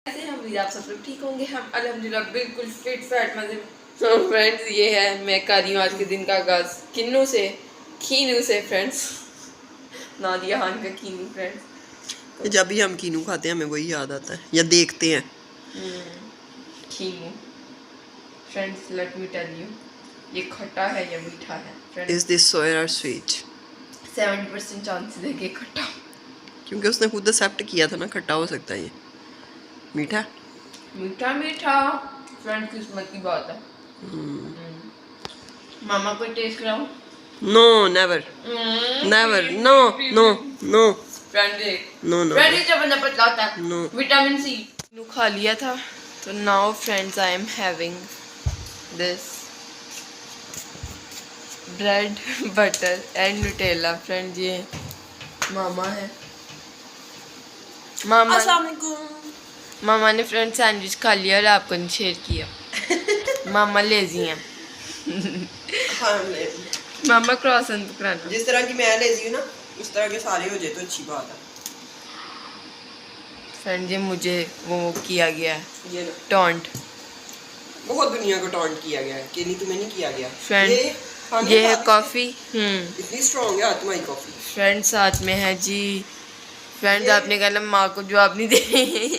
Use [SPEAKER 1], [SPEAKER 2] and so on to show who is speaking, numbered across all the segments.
[SPEAKER 1] ऐसे हम भी आप सब लोग ठीक होंगे। हम अल्हम्दुलिल्लाह बिल्कुल फिट फैट मजे। तो फ्रेंड्स ये है मैं कर रही हूँ आज के दिन का आगाज़ किन्नू से, खीनू से फ्रेंड्स, नादिया खान का कीनू फ्रेंड्स।
[SPEAKER 2] जब भी हम कीनू खाते हैं हमें वही याद आता है या देखते हैं
[SPEAKER 1] खीनू friends. Let me tell you, ये खट्टा है या मीठा है फ्रेंड्स।
[SPEAKER 2] इज दिस सोया और स्वीट?
[SPEAKER 1] 70% चांसेस है कि खट्टा,
[SPEAKER 2] क्योंकि उसने खुद एक्सेप्ट किया था ना, खट्टा हो सकता है ये। मीठा
[SPEAKER 1] मीठा मीठा फ्रेंड, किस्मत की बात है। मामा को टेस्ट कराऊं?
[SPEAKER 2] No never never, no no no
[SPEAKER 1] friend
[SPEAKER 2] no no
[SPEAKER 1] friend जब बंदा पतला होता है
[SPEAKER 2] नो।
[SPEAKER 1] विटामिन सी खा लिया था। तो now friends I am having this bread butter and Nutella. Friend ये मामा है, मामा ने फ्रेंड सैंडविच खा लिया और आपको नहीं शेयर किया। मामा लेजी हैं। मामा क्रॉसन पकड़ाना।
[SPEAKER 2] जिस तरह की मैं लेजी हूँ ना, उस तरह के सारे हो जाए तो अच्छी बात है।
[SPEAKER 1] फ्रेंड ये मुझे वो किया गया है, ये टॉन्ट।
[SPEAKER 2] बहुत दुनिया को टॉन्ट किया गया है कि नहीं, तुम्हें नहीं किया गया।
[SPEAKER 1] फ्रेंड ये है कॉफ़ी।
[SPEAKER 2] इतनी स्ट्रॉन्ग है तुम्हारी कॉफ़ी।
[SPEAKER 1] फ्रेंड साथ में है जी। फ्रेंड्स आपने कहा माँ को जवाब नहीं दे।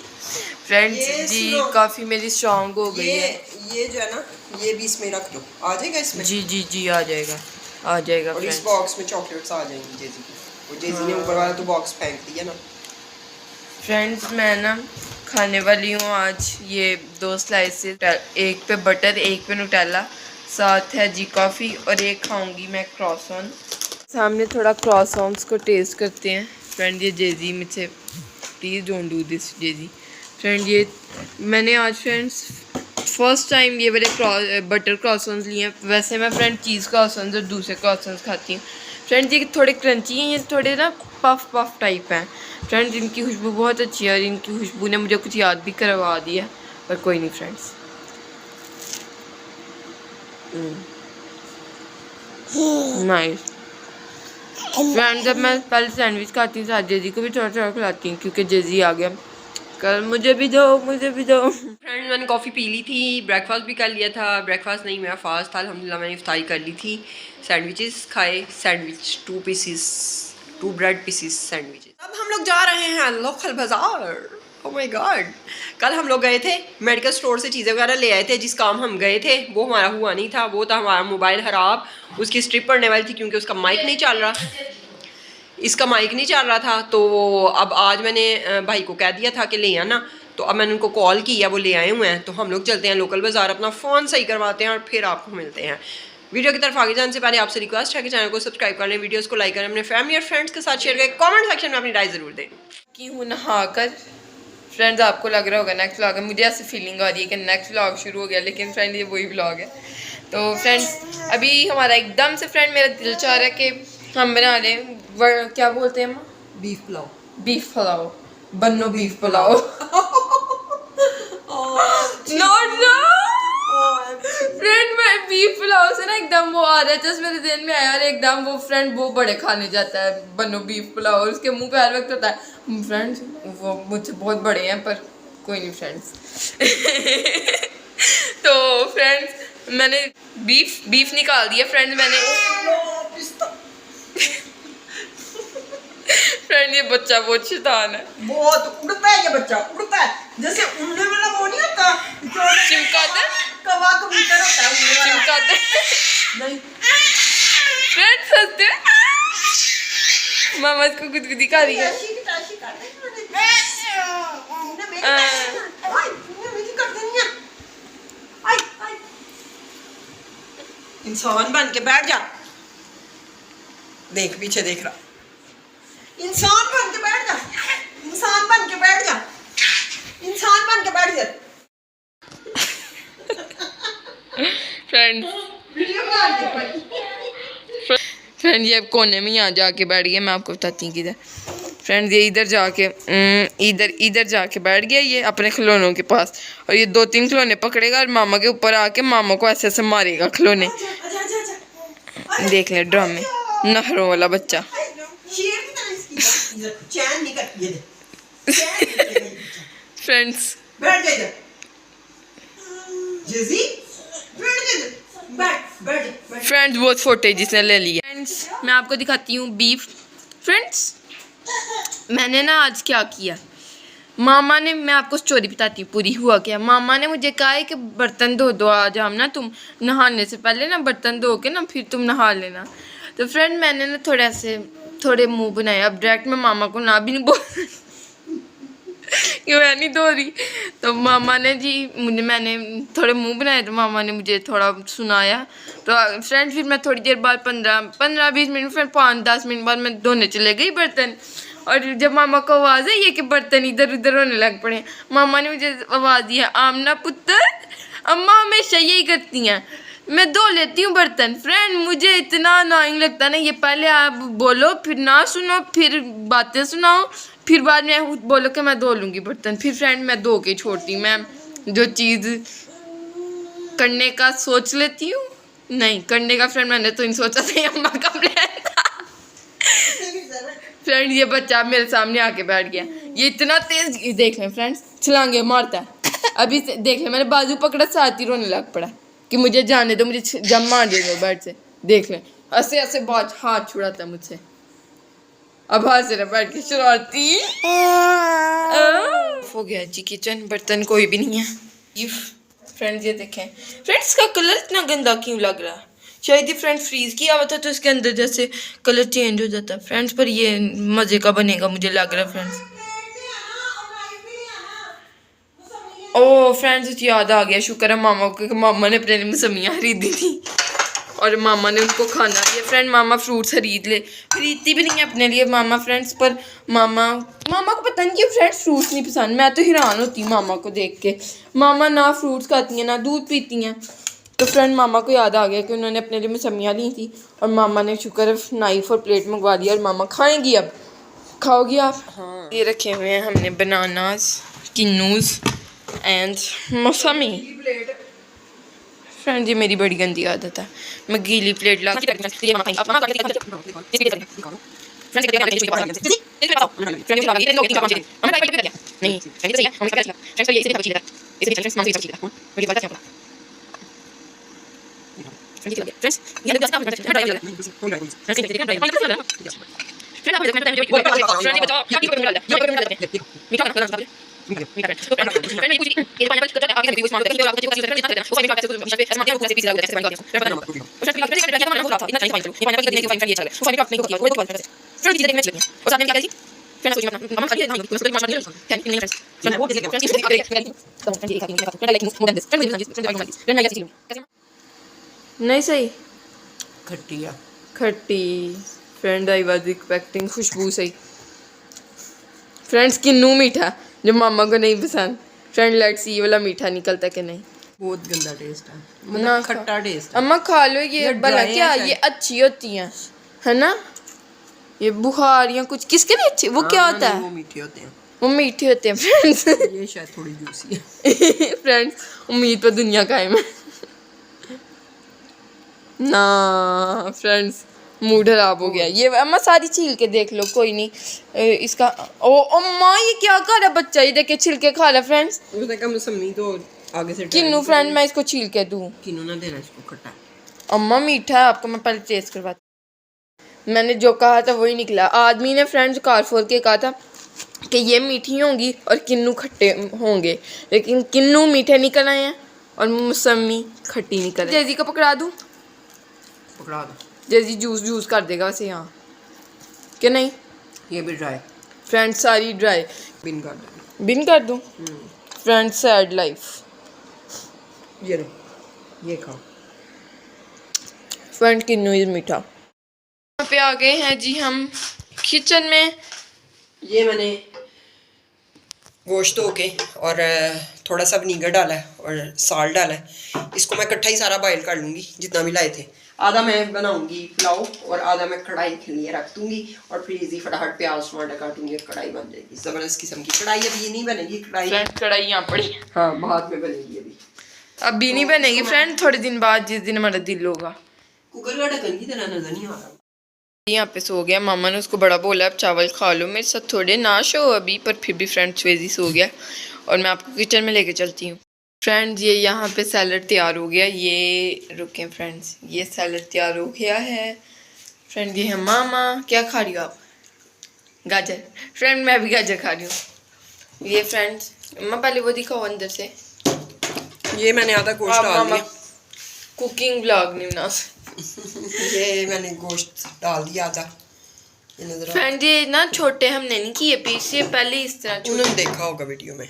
[SPEAKER 1] फ्रेंड्स जी कॉफ़ी मेरी स्ट्रॉन्ग हो गई है।
[SPEAKER 2] ये जो है ना, ये भी इसमें रख लो, आ जाएगा इसमें।
[SPEAKER 1] जी जी जी आ जाएगा, आ जाएगा।
[SPEAKER 2] और इस बॉक्स में चॉकलेट्स आ जाएंगी जेजी की। वो जेजी ने ऊपर वाला तो बॉक्स फेंक दिया ना।
[SPEAKER 1] फ्रेंड्स मैं ना खाने वाली हूँ आज ये 2 स्लाइसेस, एक पे बटर एक पे न्यूटेला, साथ है जी कॉफ़ी और एक खाऊंगी मैं क्रॉसन। सामने थोड़ा क्रॉसॉन्स को टेस्ट करते हैं। फ्रेंड ये जेजी मुझसे प्लीज़ डोंट डू दिस जेजी। फ्रेंड ये मैंने आज फ्रेंड्स फर्स्ट टाइम ये वाले बटर क्रॉसॉन्स लिए हैं। वैसे मैं फ्रेंड चीज़ क्रॉसॉन्स और दूसरे क्रॉसॉन्स खाती हूँ। फ्रेंड ये थोड़े क्रंची हैं, ये थोड़े ना पफ पफ टाइप हैं। फ्रेंड्स इनकी खुशबू बहुत अच्छी है और इनकी खुशबू ने मुझे कुछ याद भी करवा दिया, पर कोई नहीं फ्रेंड्स। Nice friend. जब मैं पहले सैंडविच खाती हूँ साथ जेजी को भी थोड़ा थोड़ा खिलाती हूँ क्योंकि जेजी आ गया कल, मुझे भी दो मुझे भी दो।
[SPEAKER 2] फ्रेंड्स मैंने कॉफ़ी पी ली थी, ब्रेकफास्ट भी कर लिया था। ब्रेकफास्ट नहीं, मेरा फास्ट था अल्हम्दुलिल्लाह। मैंने इफ्तारी कर ली थी, सैंडविचेस खाए, सैंडविच 2 ब्रेड पीसीस सैंडविचेस। अब हम लोग जा रहे हैं लोकल बाज़ार। ओह माय गॉड, कल हम लोग गए थे मेडिकल स्टोर से चीज़ें वगैरह ले आए थे। जिस काम हम गए थे वो हमारा हुआ नहीं था। वो था हमारा मोबाइल ख़राब, उसकी स्ट्रिप पड़ने वाली थी क्योंकि उसका माइक नहीं चल रहा, इसका माइक नहीं चल रहा था। तो अब आज मैंने भाई को कह दिया था कि ले आना, तो अब मैंने उनको कॉल किया, वो ले आए हुए हैं। तो हम लोग चलते हैं लोकल बाज़ार, अपना फ़ोन सही करवाते हैं और फिर आपको मिलते हैं। वीडियो की तरफ आगे जाने से पहले आपसे रिक्वेस्ट है कि चैनल को सब्सक्राइब कर लें, वीडियोस को लाइक करें, अपने फैमिली और फ्रेंड्स के साथ शेयर करें, कमेंट सेक्शन में अपनी राय ज़रूर दें।
[SPEAKER 1] कि हूँ नहा कर। फ्रेंड्स आपको लग रहा होगा नेक्स्ट व्लॉग है, मुझे ऐसी फीलिंग आ रही है कि नेक्स्ट व्लॉग शुरू हो गया, लेकिन फ्रेंड ये वही व्लॉग है। तो फ्रेंड्स अभी हमारा एकदम से फ्रेंड मेरा दिल चाह रहा है कि हम बना लें क्या बोलते हैं हम,
[SPEAKER 2] बीफ पुलाव।
[SPEAKER 1] बीफ पुलाव, बन्नो बीफ पुलाव। नॉट फ्रेंड मैं बीफ पुलाव से ना एकदम वो आ रहा है, जस्ट मेरे दिन में आया और एकदम वो फ्रेंड वो बड़े खाने जाता है बनो बीफ पुलाव और उसके मुंह पे हर वक्त होता है फ्रेंड्स वो मुझसे बहुत बड़े हैं, पर कोई नहीं फ्रेंड्स। तो फ्रेंड्स मैंने बीफ निकाल दिया फ्रेंड्स मैंने। फ्रेंड ये बच्चा बहुत शैतान है,
[SPEAKER 2] बहुत उड़ता है ये बच्चा, उड़ता है जैसे उड़ने वाला वो नहीं होता,
[SPEAKER 1] चिमकाता
[SPEAKER 2] कवा कबूतर होता है,
[SPEAKER 1] चिमकाता
[SPEAKER 2] नहीं
[SPEAKER 1] फ्रेंड्स हंसते मामा इसको गुदगुदी खा रही है।
[SPEAKER 2] इंसान बन के बैठ जा, देख पीछे देख रहा, इंसान बन के बैठ जा, इंसान बन के बैठ जा, इंसान बन के बैठ जा।
[SPEAKER 1] फ्रेंड ये अब कोने में यहाँ जाके बैठ गया, मैं आपको बताती हूँ किधर। फ्रेंड ये इधर जाके इधर जाके बैठ गया ये अपने खिलौनों के पास, और ये 2-3 खिलौने पकड़ेगा और मामा के ऊपर आके मामा को ऐसे ऐसे मारेगा खिलौने। देख ले ड्रामे, नहरों वाला बच्चा। फ्रेंड्स
[SPEAKER 2] बैठ जा इधर जेजी, बैठ जा इधर, बैठ बैठ बैठ।
[SPEAKER 1] फ्रेंड्स बहुत फोटे जिसने ले लिया। फ्रेंड्स मैं आपको दिखाती हूँ बीफ। फ्रेंड्स मैंने ना आज क्या किया, मामा ने, मैं आपको स्टोरी बताती हूँ पूरी हुआ क्या। मामा ने मुझे कहा है कि बर्तन धो दो आज, हम ना तुम नहाने से पहले ना बर्तन धो के ना फिर तुम नहा लेना। तो फ्रेंड मैंने ना थोड़े मुंह बनाए। अब डायरेक्ट मैं मामा को ना भी नहीं बोल कि मैं नहीं धो रही। तो मामा ने जी मैंने थोड़े मुंह बनाए तो मामा ने मुझे थोड़ा सुनाया। तो फ्रेंड फिर मैं थोड़ी देर बाद 15-20 मिनट फिर 5-10 मिनट बाद मैं धोने चले गई बर्तन। और जब मामा को आवाज़ आई है कि बर्तन इधर उधर होने लग पड़े, मामा ने मुझे आवाज़ दिया, आमना पुत्र, अम्मा हमेशा यही करती हैं, मैं धो लेती हूँ बर्तन। फ्रेंड मुझे इतना अनोइंग लगता ना, ये पहले आप बोलो फिर ना सुनो फिर बातें सुनाओ फिर बाद में बोलो कि मैं धो लूँगी बर्तन। फिर फ्रेंड मैं धो के छोड़ती, मैं जो चीज़ करने का सोच लेती हूँ नहीं करने का। फ्रेंड मैंने तो नहीं सोचा था, अम्मा का प्लान था। फ्रेंड ये बच्चा मेरे सामने आके बैठ गया, ये इतना तेज देख लें फ्रेंड्स, छलांगे मारता है। अभी देख लें मैंने बाजू पकड़ा साथ ही रोने लग पड़ा कि मुझे जाने दो, मुझे जम मार दे दो बेड से। देख लें ऐसे ऐसे बहुत हाथ छुड़ाता मुझसे। अब हाथ से बैठ के शरारती हो गया जी किचन, बर्तन कोई भी नहीं है। फ्रेंड्स ये देखें फ्रेंड्स का कलर इतना गंदा क्यों लग रहा है, शायद ही फ्रेंड्स फ्रीज किया हुआ था तो इसके अंदर जैसे कलर चेंज हो जाता है फ्रेंड्स। पर ये मज़े का बनेगा मुझे लग रहा है फ्रेंड्स। ओह फ्रेंड्स याद आ गया, शुक्र है मामा को कि मामा ने अपने लिए मौसमियाँ खरीदी थी और मामा ने उनको खाना दिया। फ्रेंड मामा फ्रूट्स खरीदती भी नहीं है अपने लिए मामा फ्रेंड्स, पर मामा को पता नहीं क्यों फ्रेंड्स फ्रूट्स नहीं पसंद। मैं तो हैरान होती हूँ मामा को देख के, मामा ना फ्रूट्स खाती हैं ना दूध पीती हैं। तो फ्रेंड मामा को याद आ गया कि उन्होंने अपने लिए मौसमियाँ ली थी और मामा ने शुक्र नाइफ और प्लेट मंगवा दिया और मामा खाएंगी। अब खाओगी आप? हाँ। ये रखे हुए हैं हमने बनानास, किन्नूज एंड मौसमी। फ्रेंड ये मेरी बड़ी गंदी आदत है, मैं गीली प्लेट ला नहीं सही खट्टी। फ्रेंड आई वाज एक्सपेक्टिंग खुशबू सही। फ्रेंड्स किन्नू मीठा जो मामा को नहीं पसंद। फ्रेंड लेट्स सी ये वाला मीठा निकलता कि नहीं।
[SPEAKER 2] बहुत गंदा टेस्ट है,
[SPEAKER 1] ना
[SPEAKER 2] खट्टा टेस्ट है।
[SPEAKER 1] अम्मा खा लो ये भला क्या, ये अच्छी होती हैं है ना, ये बुखार या कुछ किसके लिए अच्छी, वो क्या होता है?
[SPEAKER 2] वो मीठे होते हैं,
[SPEAKER 1] वो मीठे होते हैं फ्रेंड्स।
[SPEAKER 2] ये शायद थोड़ी जूसी है।
[SPEAKER 1] फ्रेंड्स उम्मीद पर दुनिया कायम है ना। फ्रेंड्स मूड खराब हो गया। ये अम्मा सारी छील के देख लो, कोई नहीं इसका। ओ अम्मा ये क्या कर रहा बच्चा, ये देख के छिलके खा रहा फ्रेंड्स।
[SPEAKER 2] उसने कहा मौसमी तो आगे से
[SPEAKER 1] किन्नू फ्रेंड मैं इसको छील के दूँ?
[SPEAKER 2] किन्नू ना देना इसको, खट्टा।
[SPEAKER 1] अम्मा मीठा है, आपको मैं पहले टेस्ट करवाती। मैंने जो कहा था वही निकला। आदमी ने फ्रेंड्स कार फोड़ के कहा था कि ये मीठी होंगी और किन्नू खट्टे होंगे, लेकिन किन्नू मीठे निकल आए हैं और मौसमी खट्टी निकल आई। जेजी को पकड़ा दूँ?
[SPEAKER 2] पकड़ा दो।
[SPEAKER 1] जेजी जूस कर देगा वैसे यहाँ कि नहीं?
[SPEAKER 2] ये भी ड्राई
[SPEAKER 1] फ्रेंड्स सारी ड्राई। बिन कर दूँ? Friends sad life.
[SPEAKER 2] ये लो ये खाओ।
[SPEAKER 1] फ्रेंड किन्नू इज मीठा। यहाँ पे आ गए हैं जी हम किचन में।
[SPEAKER 2] ये मैंने गोश्त धो के और थोड़ा सा विनीगर डाला है और साल्ट डाला है। इसको मैं इकट्ठा ही सारा बॉयल कर लूँगी जितना भी लाए थे। आधा मैं बनाऊंगी पुलाव और आधा मैं कढ़ाई के लिए रख दूंगी और फिर इजी फटाफट प्याज टमाटर काटूंगी और कढ़ाई बन जाएगी। जबरदस्त किस्म की कढ़ाई। अभी ये नहीं बनेगी
[SPEAKER 1] कढ़ाई यहाँ पड़ी।
[SPEAKER 2] हाँ बाद में बनेगी,
[SPEAKER 1] अभी नहीं बनेगी फ्रेंड, थोड़े दिन बाद जिस दिन हमारा दिल होगा।
[SPEAKER 2] कुकर का ढक्कन की तरह नजर नहीं आ रहा।
[SPEAKER 1] यहाँ पे सो गया। मामा ने उसको बड़ा बोला अब चावल खा लो मेरे साथ थोड़े, ना सो अभी, पर फिर भी फ्रेंड्स वेजी सो गया और मैं आपको किचन में लेके चलती हूँ। फ्रेंड्स ये यहाँ पे सैलड तैयार हो गया, ये रुकें फ्रेंड्स, ये सैलड तैयार हो गया है। फ्रेंड ये है मामा। क्या खा रही हो आप? गाजर। फ्रेंड मैं भी गाजर खा रही हूँ। ये फ्रेंड्स मम्मा पहले वो दिखाओ अंदर से।
[SPEAKER 2] ये मैंने आधा गोश्त डाल दिया।
[SPEAKER 1] कुकिंग ब्लॉग नहीं बना
[SPEAKER 2] ये मैंने गोश्त डाल दिया आधा।
[SPEAKER 1] फ्रेंड ये ना छोटे हमने नहीं किए पीस, ये पहले इस तरह
[SPEAKER 2] उन्होंने देखा होगा वीडियो में।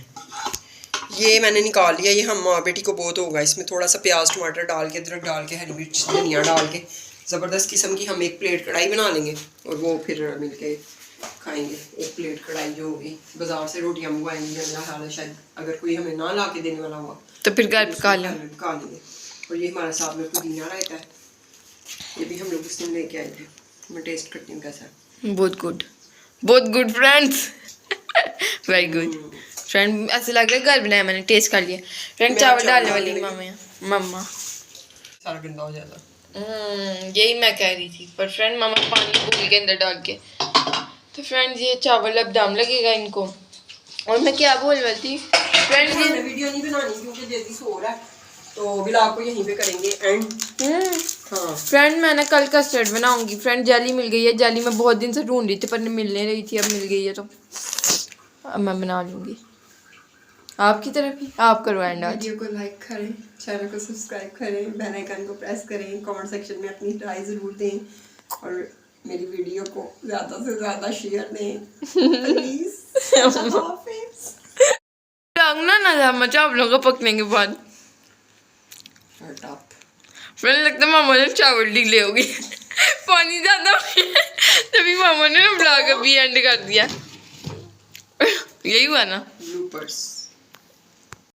[SPEAKER 2] ये मैंने निकाल लिया। ये हम माँ बेटी को बहुत होगा। इसमें थोड़ा सा प्याज टमाटर डाल के, अदरक डाल के, हरी मिर्च धनिया डाल के ज़बरदस्त किस्म की हम एक प्लेट कढ़ाई बना लेंगे और वो फिर मिलके खाएंगे। एक प्लेट कढ़ाई जो होगी, बाजार से रोटियां मंगवाएंगे अल्लाह ताला, शायद अगर कोई हमें ना ला के देने वाला हुआ
[SPEAKER 1] तो फिर घर पका
[SPEAKER 2] लेंगे। और ये हमारे साथ में पुदीना रहता है, ये भी हम लोग उस दिन लेके आए थे। मैं टेस्ट करती हूँ कैसा है।
[SPEAKER 1] बहुत good friends very good friend. ऐसे लग रहा है घर बनाया मैंने, टेस्ट कर लिया। फ्रेंड चावल डालने वाली मम्मा
[SPEAKER 2] सारा गंदा हो जाता।
[SPEAKER 1] यही मैं कह रही थी, पर फ्रेंड मामा पानी भूल के अंदर डाल के। तो फ्रेंड ये चावल अब दम लगेगा इनको। और मैं क्या बोल रही थी फ्रेंड, ये
[SPEAKER 2] वीडियो नहीं बनानी क्योंकि जल्दी सो रहा है, तो व्लॉग को यहीं पे करेंगे एंड। हाँ
[SPEAKER 1] फ्रेंड मैं ना कल कस्टर्ड बनाऊंगी। फ्रेंड जेली मिल गई है, जेली मैं बहुत दिन से ढूंढ रही थी पर नहीं मिलने रही थी, अब मिल गई है तो अब मैं बना लूँगी। आपकी तरफ ही आप करो एंड आज।
[SPEAKER 2] वीडियो को लाइक करें, चैनल को सब्सक्राइब करें, बेल आइकन को प्रेस करें, कमेंट सेक्शन में अपनी राय ज़रूर दें और मेरी वीडियो को ज़्यादा से ज़्यादा शेयर दें प्लीज़।
[SPEAKER 1] ना मजा आप लोगों को पकने के बाद फ्रेंड लगता है मामा ने चावल डिले हो गई पानी ज़्यादा हो गया तभी मामा ने ना ब्लॉग अभी एंड कर दिया। यही हुआ ना
[SPEAKER 2] ब्लूपर्स।